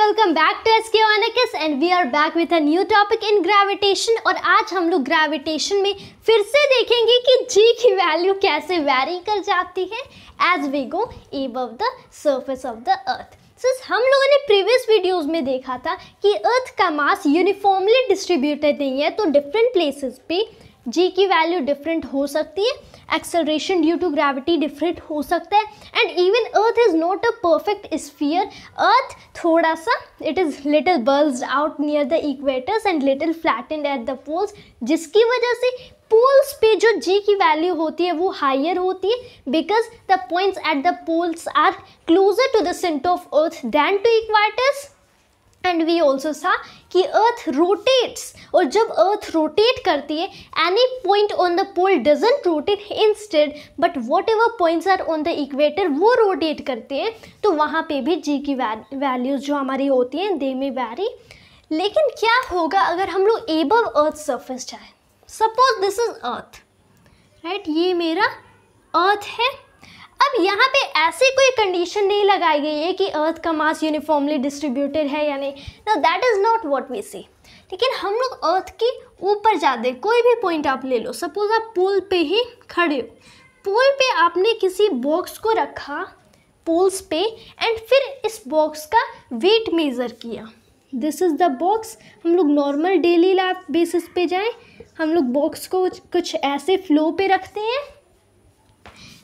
welcome back to SK Onakis and we are back with a new topic in gravitation। और आज हम लोग gravitation में फिर से देखेंगे कि G की वैल्यू कैसे वैरी कर जाती है as we go above the surface of the earth। हम लोगों ने प्रीवियस वीडियोस में देखा था कि अर्थ का मास यूनिफॉर्मली डिस्ट्रीब्यूटेड नहीं है, तो डिफरेंट प्लेसेस पे G की वैल्यू डिफरेंट हो सकती है, acceleration due to gravity different हो सकता है, and even earth is not a perfect sphere. Earth थोड़ा सा it is little bulged out near the equators and little flattened at the poles, जिसकी वजह से पोल्स पे जो G की वैल्यू होती है वो हायर होती है, because the points at the poles are closer to the centre of earth than to equators. And we also saw कि अर्थ रोटेट्स, और जब अर्थ रोटेट करती है any point on the pole doesn't rotate instead, but whatever points are on the equator वो rotate करते हैं, तो वहाँ पे भी G की वैल्यूज़ जो हमारी होती हैं दे में वैरी। लेकिन क्या होगा अगर हम लोग एबव अर्थ सरफेस जाए? Suppose this is earth, right, ये मेरा अर्थ है। अब यहाँ पे ऐसी कोई कंडीशन नहीं लगाई गई है कि अर्थ का मास यूनिफॉर्मली डिस्ट्रीब्यूटेड है या नहीं, no that is not what we see. लेकिन हम लोग अर्थ के ऊपर जाते, कोई भी पॉइंट आप ले लो, सपोज आप पोल पे ही खड़े हो, पोल पे आपने किसी बॉक्स को रखा पोल्स पे एंड फिर इस बॉक्स का वेट मेज़र किया। This is the box. हम लोग नॉर्मल डेली लाइफ बेसिस पे जाएं, हम लोग बॉक्स को कुछ ऐसे फ्लो पे रखते हैं,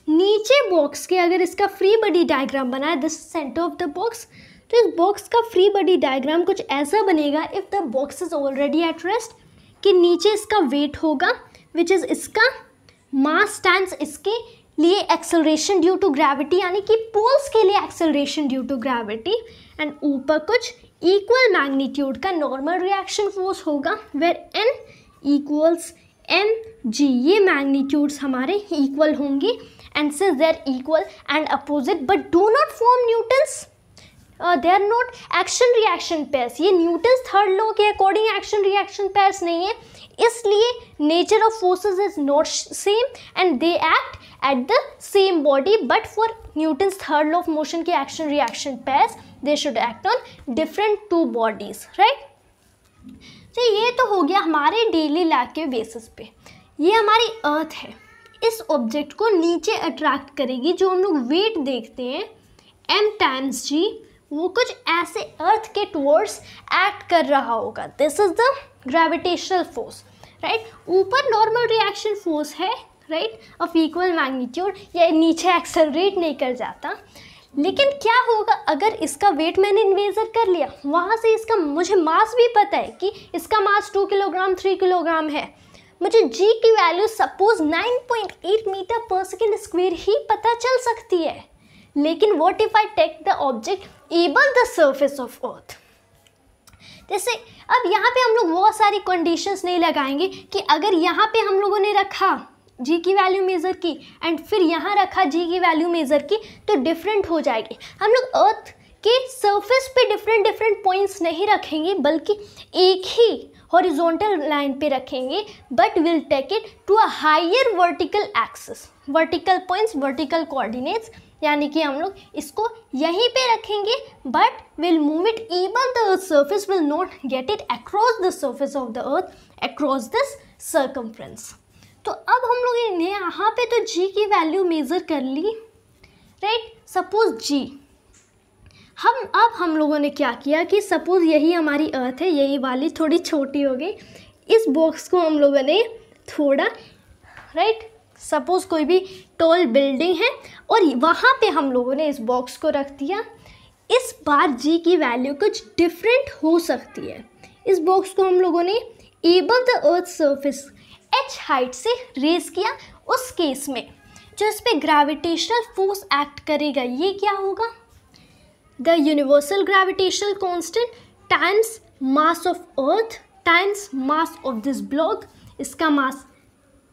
नीचे बॉक्स के अगर इसका फ्री बॉडी डायग्राम बना है, this centre of the box, तो इस बॉक्स का फ्री बॉडी डायग्राम कुछ ऐसा बनेगा if the box is already at rest, कि नीचे इसका वेट होगा विच इज़ इसका मास टाइम्स इसके लिए एक्सेलरेशन ड्यू टू ग्रेविटी, यानी कि पोल्स के लिए acceleration due to gravity, and ऊपर कुछ इक्वल मैग्नीट्यूड का नॉर्मल रिएक्शन फोर्स होगा वेयर n इक्वल्स mg। ये मैग्नीट्यूड्स हमारे इक्वल होंगे, and since they are equal and opposite but do not form Newton's, they are not action reaction pairs। ये Newton's third law के according action reaction pairs नहीं है, इसलिए nature of forces is not same and they act at the same body, but for Newton's third law of motion के action reaction pairs they should act on different two bodies, right. तो ये तो हो गया हमारे daily life के basis पे। ये हमारी अर्थ है, इस ऑब्जेक्ट को नीचे अट्रैक्ट करेगी, जो हम लोग वेट देखते हैं m टाइम्स g, वो कुछ ऐसे अर्थ के टुवर्ड्स एक्ट कर रहा होगा। This is the gravitational force, right. ऊपर नॉर्मल रिएक्शन फोर्स है, राइट, ऑफ इक्वल मैग्नीट्यूड, या नीचे एक्सेलरेट नहीं कर जाता। लेकिन क्या होगा अगर इसका वेट मैंने मेजर कर लिया, वहाँ से इसका मुझे मास भी पता है कि इसका मास 2 किलोग्राम 3 किलोग्राम है, मुझे G की value suppose 9.8 metre per second square ही पता चल सकती है। लेकिन what if I take the object above the surface of earth? जैसे अब यहाँ पे हम लोग बहुत सारी कंडीशंस नहीं लगाएंगे कि अगर यहाँ पे हम लोगों ने रखा G की वैल्यू मेज़र की एंड फिर यहाँ रखा G की वैल्यू मेज़र की तो डिफरेंट हो जाएगी। हम लोग अर्थ के सरफेस पे डिफरेंट पॉइंट्स नहीं रखेंगे, बल्कि एक ही हॉरिजॉन्टल लाइन पे रखेंगे, but will take it to a higher vertical axis, vertical points, vertical coordinates, यानी कि हम लोग इसको यहीं पे रखेंगे but will move it above the earth surface, will not get it across the surface of the earth, across this circumference. तो अब हम लोग ने यहाँ पे तो G की वैल्यू मेज़र कर ली, राइट। सपोज G, हम लोगों ने क्या किया कि सपोज़ यही हमारी अर्थ है, यही वाली थोड़ी छोटी हो गई, इस बॉक्स को हम लोगों ने थोड़ा, राइट, सपोज़ कोई भी टॉल बिल्डिंग है और वहाँ पे हम लोगों ने इस बॉक्स को रख दिया। इस बार G की वैल्यू कुछ डिफरेंट हो सकती है। इस बॉक्स को हम लोगों ने above the earth surface h height से रेज किया, उस केस में जो इस पर ग्रेविटेशनल फोर्स एक्ट करेगा ये क्या होगा? The universal gravitational constant times mass of earth times mass of this block, इसका mass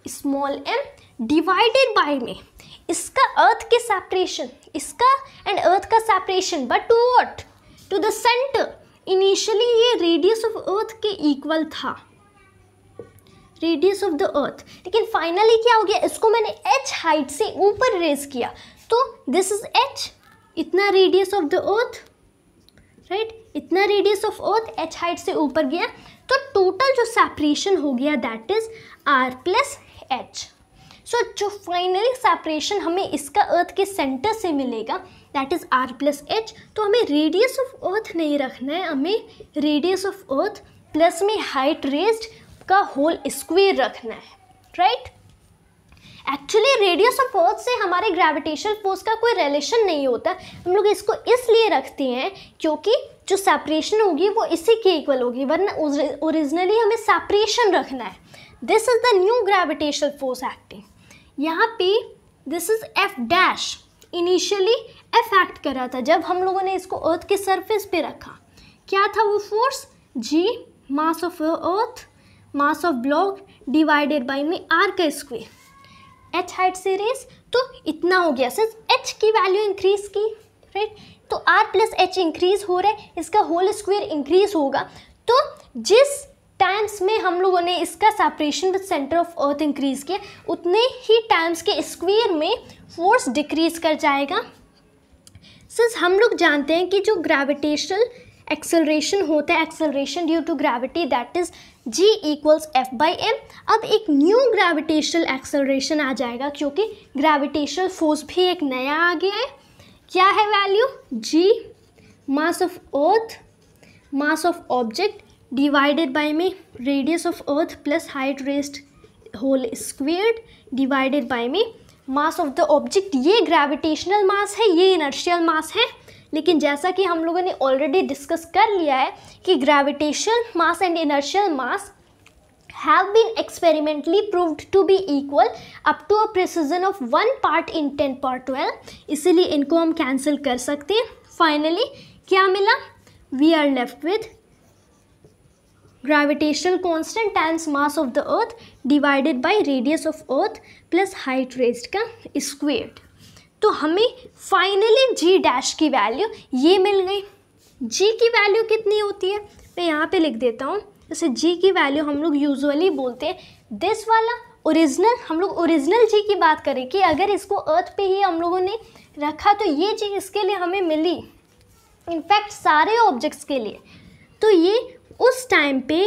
small m divided by में इसका अर्थ के सेपरेशन, इसका एंड अर्थ का separation, but to what? To the centre. Initially ये रेडियस ऑफ अर्थ के equal था, radius of the अर्थ, लेकिन फाइनली क्या हो गया, इसको मैंने h हाइट से ऊपर रेज किया, तो दिस इज h, इतना radius of the earth, right, इतना radius of earth h height से ऊपर गया, तो टोटल जो सेपरेशन हो गया that is r plus h। So जो फाइनली सेपरेशन हमें इसका अर्थ के सेंटर से मिलेगा that is r plus h। तो हमें रेडियस ऑफ अर्थ नहीं रखना है, हमें रेडियस ऑफ अर्थ प्लस में हाइट रेज्ड का होल स्क्वायर रखना है, राइट। एक्चुअली रेडियस ऑफ अर्थ से हमारे ग्रेविटेशनल फोर्स का कोई रिलेशन नहीं होता, हम लोग इसको इसलिए रखते हैं क्योंकि जो सेपरेशन होगी वो इसी के इक्वल होगी, वरना ओरिजिनली हमें सेपरेशन रखना है। This is the new gravitational force acting. यहाँ पे this is F dash, initially F act कर रहा था जब हम लोगों ने इसको अर्थ के सरफेस पे रखा। क्या था वो force? G, mass of earth, mass of block divided by में आर का स्क्वायर, एच हाइट से रेस, तो इतना हो गया। सिर्फ एच की वैल्यू इंक्रीज की, राइट, तो आर प्लस एच इंक्रीज हो रहा है, इसका होल स्क्वायर इंक्रीज होगा। तो जिस टाइम्स में हम लोगों ने इसका separation with centre of earth increase किया, उतने ही टाइम्स के स्क्वायर में फोर्स डिक्रीज कर जाएगा। सिंस हम लोग जानते हैं कि जो ग्रेविटेशनल एक्सेलरेशन होता है, acceleration due to gravity, that is g equals F by M. अब एक न्यू ग्रेविटेशनल एक्सेलरेशन आ जाएगा क्योंकि ग्रेविटेशनल फोर्स भी एक नया आ गया है। क्या है value? g mass of earth, mass of object divided by में radius of earth plus height raised whole squared divided by में मास ऑफ द ऑब्जेक्ट। ये ग्रेविटेशनल मास है, ये इनर्शियल मास है, लेकिन जैसा कि हम लोगों ने ऑलरेडी डिस्कस कर लिया है कि gravitational mass and inertial mass have been experimentally proved to be equal up to a precision of 1 part in 10^12, इसीलिए इनको हम कैंसिल कर सकते हैं। फाइनली क्या मिला? We are left with gravitational constant times mass of the earth divided by radius of earth plus height raised का squared. तो हमें फाइनली g डैश की वैल्यू ये मिल गई। g की वैल्यू कितनी होती है मैं यहाँ पे लिख देता हूँ। जैसे g की वैल्यू हम लोग यूजुअली बोलते हैं दिस वाला ओरिजिनल, हम लोग ओरिजिनल g की बात करें कि अगर इसको अर्थ पे ही हम लोगों ने रखा तो ये g इसके लिए हमें मिली, इनफैक्ट सारे ऑब्जेक्ट्स के लिए। तो ये उस टाइम पे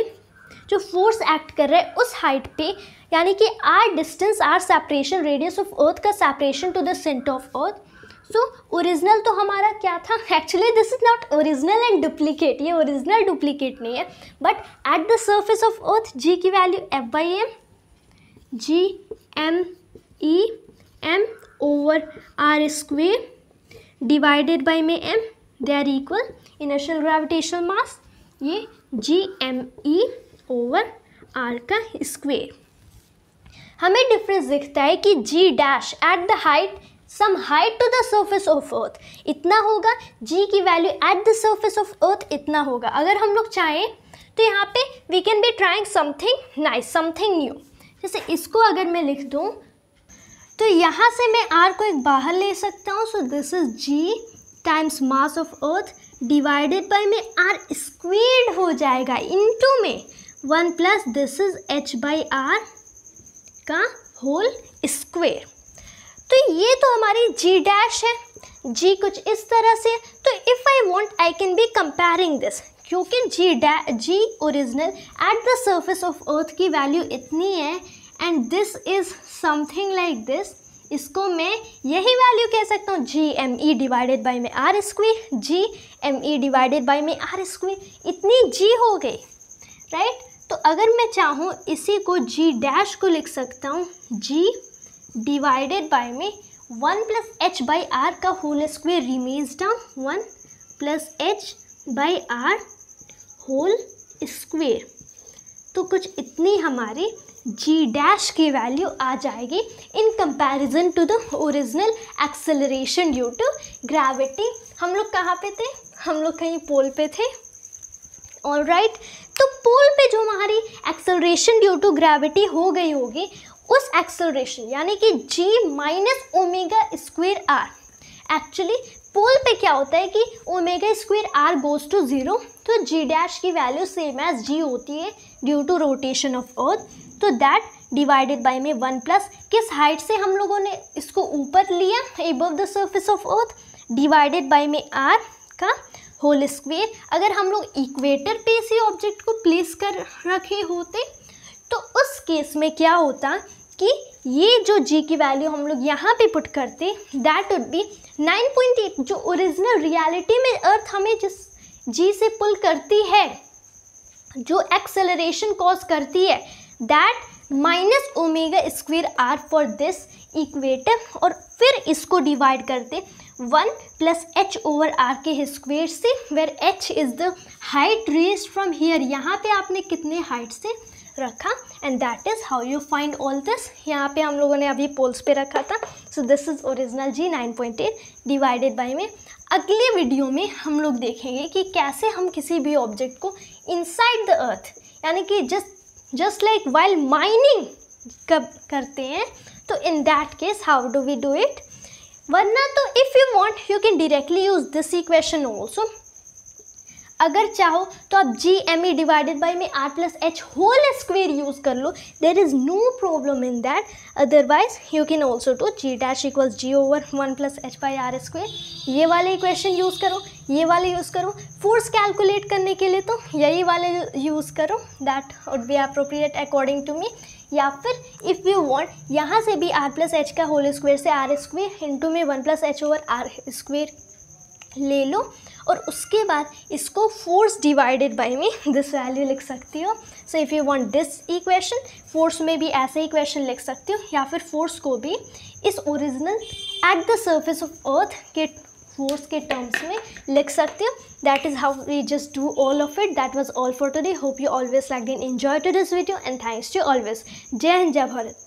जो फोर्स एक्ट कर रहा है उस हाइट पे, यानी कि R distance, R separation, radius of earth का separation to the centre of earth. So original तो हमारा क्या था? Actually this is not original and duplicate, ये ओरिजिनल डुप्लीकेट नहीं है, but at the surface of earth G की value F by M, G M E M over R square divided by में M, they are equal inertial gravitational mass, ये G M E over are का square. हमें difference दिखता है कि g dash at the height some height to the surface of earth इतना होगा, g की value at the surface of earth इतना होगा। अगर हम लोग चाहें तो यहाँ पे we can be trying something nice, something new. जैसे इसको अगर मैं लिख दूँ तो यहाँ से मैं r को एक बाहर ले सकता हूँ। So this is g times mass of earth divided by में r स्क्वेयर्ड हो जाएगा इनटू में 1 plus this is h by R का होल स्क्वेयर। तो ये तो हमारी g डैश है, g कुछ इस तरह से। तो if I want I can be comparing this, क्योंकि g original at the surface of earth की वैल्यू इतनी है and this is something like this. इसको मैं यही वैल्यू कह सकता हूँ G M E divided by में R square, G M E divided by में आर स्क्वेयर, इतनी g हो गई, राइट। तो अगर मैं चाहूँ इसी को g डैश को लिख सकता हूँ g डिवाइडेड बाय में 1 प्लस एच बाई आर का whole square remains down 1 plus H by R whole square. तो कुछ इतनी हमारी g डैश की वैल्यू आ जाएगी in comparison to the original acceleration due to gravity. हम लोग कहाँ पे थे? हम लोग कहीं पोल पे थे, ऑलराइट। तो पोल पे जो हमारी एक्सेलरेशन ड्यू टू ग्रेविटी हो गई होगी, उस एक्सेलरेशन यानी कि g minus omega square R, actually pole पे क्या होता है कि omega square R goes to 0, तो g डैश की वैल्यू सेम एज g होती है due to rotation of earth. तो दैट डिवाइडेड बाय में 1 प्लस किस हाइट से हम लोगों ने इसको ऊपर लिया, above the surface of earth, divided by में r का होल स्क्वायर। अगर हम लोग इक्वेटर पे इसी ऑब्जेक्ट को प्लेस कर रखे होते तो उस केस में क्या होता कि ये जो g की वैल्यू हम लोग यहाँ पे पुट करते, दैट वुड बी 9.8। जो ओरिजिनल रियलिटी में अर्थ हमें जिस g से पुल करती है, जो एक्सेलरेशन कॉज करती है, that minus omega square R for this equator, और फिर इसको डिवाइड करते 1 प्लस एच ओवर आर के स्क्वायर से, where H is the height raised from here. यहाँ पे आपने कितने हाइट से रखा, and that is how you find all this. यहाँ पे हम लोगों ने अभी पोल्स पे रखा था। So this is original g 9.8 divided by में। अगले वीडियो में हम लोग देखेंगे कि कैसे हम किसी भी ऑब्जेक्ट को इनसाइड द अर्थ, यानी कि जस्ट लाइक वाइल माइनिंग कब करते हैं, तो in that case how do we do it. वरना तो if you want you can directly use this equation also. अगर चाहो तो आप G M E divided by में R plus H whole square use कर लो, there is no problem in that. Otherwise you can also do G dash equals G over 1 plus H by R square. ये वाले equation use करो, ये वाले use करो। Force calculate करने के लिए तो यही वाले यूज़ करो, that would be appropriate according to me. या फिर इफ़ यू वांट यहाँ से भी आर प्लस एच का होल स्क्वेयर से आर स्क्वेयर इंटू में 1 plus H over R square ले लो, और उसके बाद इसको फोर्स डिवाइडेड बाई में दिस वैल्यू लिख सकती हो। So if you want this equation, force में भी ऐसे इक्वेशन लिख सकती हो, या फिर फोर्स को भी इस original at the surface of earth के फोर्स के टर्म्स में लिख सकते हो। That is how we just do all of it. That was all for today. Hope you always like and enjoy to this video, and thanks to always. जय हिंद, जय भारत।